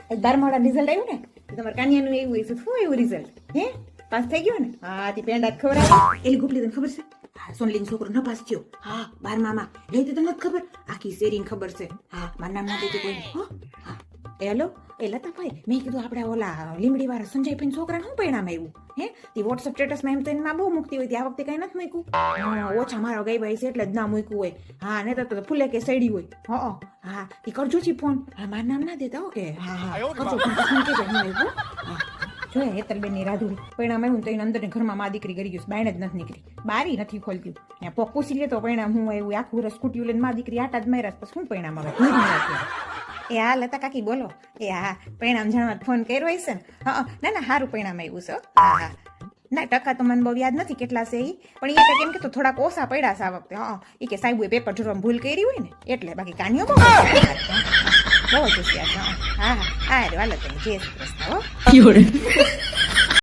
12 result આવ્યું ને તમારે કાનિયાનું એવું હોય શું એવું રિઝલ્ટ હે પાસ થઈ ગયો ને હા તે પેંડા ખબર આવે એલી ગુપલી તને ખબર છે હા સોનલીન છોકરો ન પાસ થયો હા 12માં લઈ તો તને નથી ખબર આખી શેરીને ખબર છે હા મારા નામ ના દેતી કોઈ હા હેલો એ લતાભાઈ મેં કીધું આપણે ઓલા લીમડી વાળા સંજયભાઈ છોકરાને શું પરિણામ આવ્યું હે તે વોટ્સઅપ સ્ટેટસમાં એમ તો એમાં બહુ મૂકતી હોય આ વખતે કઈ નથી મૂક્યું ઓછા મારો ગઈ ભાઈ છે એટલે જ ના મૂક્યું હોય હા ને તો ફૂલે કે સડી હોય હા તે કરજો છી ફોન હા મારું નામ ના દેતા ઓકે હા કરજો ફોન કે હું આવ્યો હા જોયે હેતલબેન ની રાધુડી પરિણામ આવ્યું તો એને અંદર ને ઘરમાં માં દીકરી કરી ગયું બાયણ જ નથી નીકળી બારી નથી ખોલતી ત્યાં પોક પૂછી લે તો પરિણામ હું આવ્યું આખું રસ સ્કૂટી લઈને માં દીકરી આટા જ માર્યા પછી શું પરિણામ આવે એ હા લતા કાકી બોલો એ હા પરિણામ જાણવા ફોન કર્યો હશે ને હા ના સારું પરિણામ આવ્યું છે હા ના ટકા તો મને બહુ યાદ નથી કેટલા છે એ પણ એ કેમ કે તો થોડાક ઓછા પડ્યા છે આ વખતે હા એ કે સાહેબે પેપર જોડવામાં ભૂલ કરી હોય ને એટલે બાકી કાનીઓ બહુ જ હોશિયાર હા હા હા હાલો તમે જય શ્રી કૃષ્ણ હો